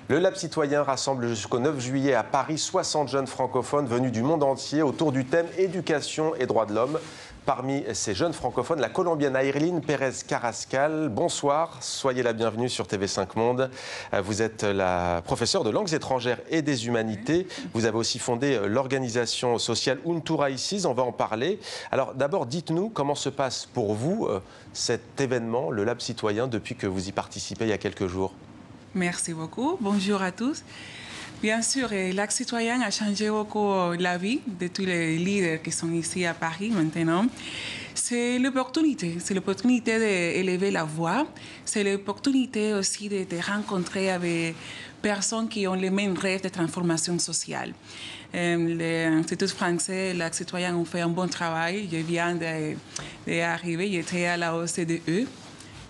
Le Lab Citoyen rassemble jusqu'au 9 juillet à Paris 60 jeunes francophones venus du monde entier autour du thème éducation et droits de l'homme. Parmi ces jeunes francophones, la colombienne Ayrline Pérez Carrascal. Bonsoir, soyez la bienvenue sur TV5 Monde. Vous êtes la professeure de langues étrangères et des humanités. Vous avez aussi fondé l'organisation sociale Untu Raíces, on va en parler. Alors d'abord, dites-nous comment se passe pour vous cet événement, le Lab Citoyen, depuis que vous y participez il y a quelques jours. Merci beaucoup. Bonjour à tous. Bien sûr, l'Acte citoyen a changé beaucoup la vie de tous les leaders qui sont ici à Paris maintenant. C'est l'opportunité d'élever la voix. C'est l'opportunité aussi de rencontrer avec personnes qui ont les mêmes rêves de transformation sociale. L'Institut français, l'Acte citoyen ont fait un bon travail. Je viens d'arriver, j'étais à la OCDE.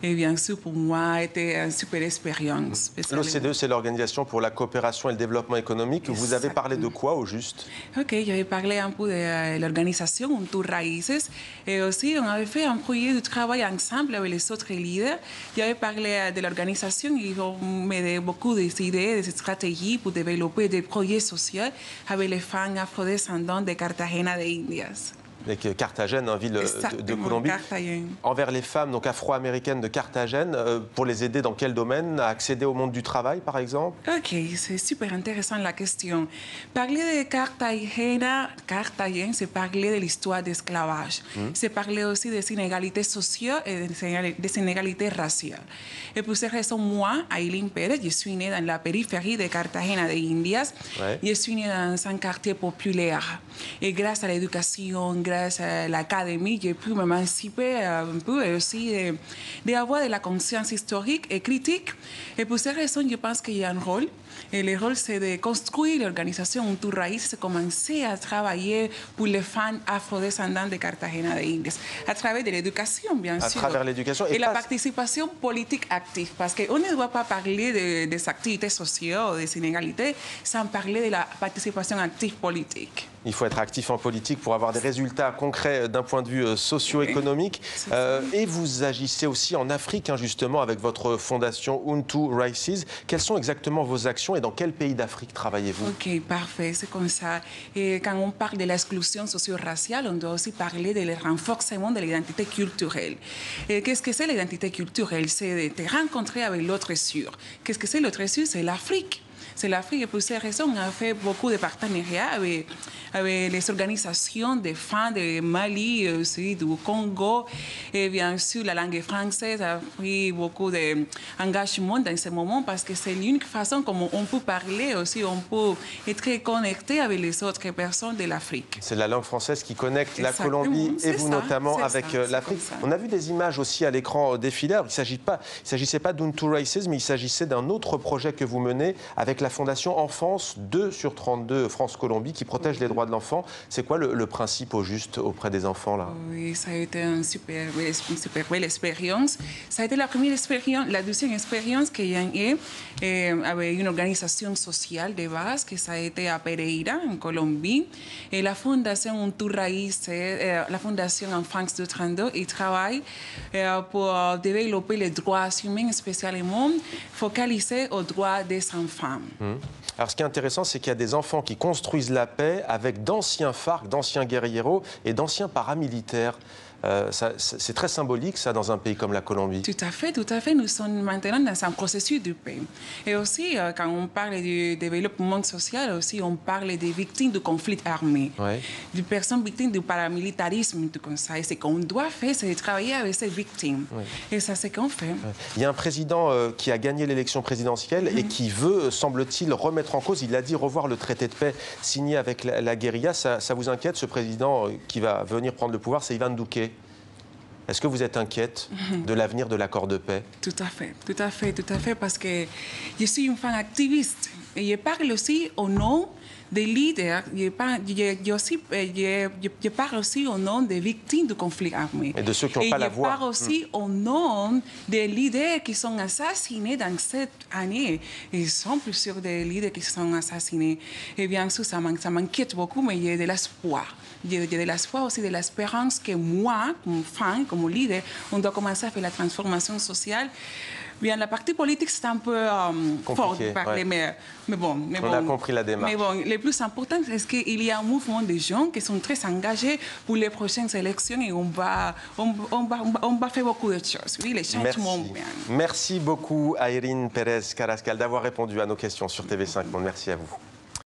Et bien sûr, pour moi, c'était une super expérience. L'OCDE, c'est l'Organisation pour la coopération et le développement économique. Exactement. Vous avez parlé de quoi, au juste? Ok, j'avais parlé un peu de l'organisation Untu Raíces. Et aussi, on avait fait un projet de travail ensemble avec les autres leaders. J'avais parlé de l'organisation. Ils ont m'aidé beaucoup d'idées, de stratégies pour développer des projets sociaux avec les femmes afrodescendantes de Cartagena de Indias. Avec Carthagène, une ville de Colombie. Carthagène. Envers les femmes donc afro-américaines de Carthagène, pour les aider dans quel domaine? À accéder au monde du travail, par exemple? Ok, c'est super intéressant la question. Parler de Carthagène, c'est parler de l'histoire d'esclavage. C'est parler aussi des inégalités sociales et des inégalités raciales. Et pour cette raison, moi, Ayrline Pérez, je suis née dans la périphérie de Cartagena de Indias. Ouais. Je suis née dans un quartier populaire. Et grâce à l'éducation, grâce à l'académie, j'ai pu m'émanciper un peu et aussi d'avoir de la conscience historique et critique. Et pour cette raison, je pense qu'il y a un rôle. Et le rôle, c'est de construire l'organisation Untu Raíces, commencer à travailler pour les femmes afrodescendantes de Cartagena de Indias, à travers de l'éducation, bien sûr. À travers l'éducation. Et la participation politique active, parce qu'on ne doit pas parler des activités sociales, des inégalités, sans parler de la participation active politique. Il faut être actif en politique pour avoir des résultats concrets d'un point de vue socio-économique. Et vous agissez aussi en Afrique, justement, avec votre fondation Untu Raíces. Quelles sont exactement vos actions et dans quel pays d'Afrique travaillez-vous? Ok, parfait, c'est comme ça. Et quand on parle de l'exclusion socio-raciale, on doit aussi parler du renforcement de l'identité culturelle. Et qu'est-ce que c'est l'identité culturelle? C'est de rencontrer avec l'autre sûr. Qu'est-ce que c'est l'autre sûr? C'est l'Afrique. C'est l'Afrique et pour ces raisons, on a fait beaucoup de partenariats avec les organisations des femmes de Mali, aussi du Congo. Et bien sûr, la langue française a pris beaucoup d'engagement dans ce moment parce que c'est l'unique façon comme on peut parler aussi, on peut être connecté avec les autres personnes de l'Afrique. C'est la langue française qui connecte la Colombie et vous notamment avec l'Afrique. On a vu des images aussi à l'écran défiler. Il ne s'agissait pas d'Untu Raíces, mais il s'agissait d'un autre projet que vous menez avec la Fondation Enfance 2 sur 32 France-Colombie qui protège les droits de l'enfant. C'est quoi le principe au juste auprès des enfants là? Oui, ça a été une super belle expérience. Ça a été la première expérience, la deuxième expérience que j'ai eue avec une organisation sociale de base que ça a été à Pereira, en Colombie. Et la Fondation Untu Raíces, la Fondation Enfance 232, ils travaillent pour développer les droits humains, spécialement focalisés aux droits des enfants. Alors, ce qui est intéressant, c'est qu'il y a des enfants qui construisent la paix avec d'anciens FARC, d'anciens guérilleros et d'anciens paramilitaires. C'est très symbolique, ça, dans un pays comme la Colombie. Tout à fait, tout à fait. Nous sommes maintenant dans un processus de paix. Et aussi, quand on parle du développement social, aussi, on parle des victimes du conflit armé, des personnes victimes du paramilitarisme, tout comme ça. Et ce qu'on doit faire, c'est de travailler avec ces victimes. Et ça, c'est ce qu'on fait. Il y a un président qui a gagné l'élection présidentielle et qui veut, semble-t-il, remettre en cause, il l'a dit, revoir le traité de paix signé avec la guérilla. Ça vous inquiète, ce président qui va venir prendre le pouvoir, c'est Iván Duque? Est-ce que vous êtes inquiète de l'avenir de l'accord de paix? Tout à fait, tout à fait, tout à fait, parce que je suis une femme activiste et je parle aussi au nom des leaders, je parle aussi au nom des victimes du conflit armé. Et de ceux qui n'ont pas la voix. Je parle aussi au nom des leaders qui sont assassinés dans cette année. Ils sont plusieurs des leaders qui sont assassinés. Et bien sûr, ça m'inquiète beaucoup, mais il y a de l'espoir. Il y a de l'espoir aussi, de l'espérance que moi, comme femme, comme leader, on doit commencer à faire la transformation sociale. Bien, la partie politique, c'est un peu fort de parler, ouais. mais bon. On a compris la démarche. Mais bon, le plus important, c'est qu'il y a un mouvement de gens qui sont très engagés pour les prochaines élections et on va faire beaucoup de choses. Oui, les changements. Merci beaucoup, Ayrine Pérez Carrascal, d'avoir répondu à nos questions sur TV5 Monde. Merci à vous.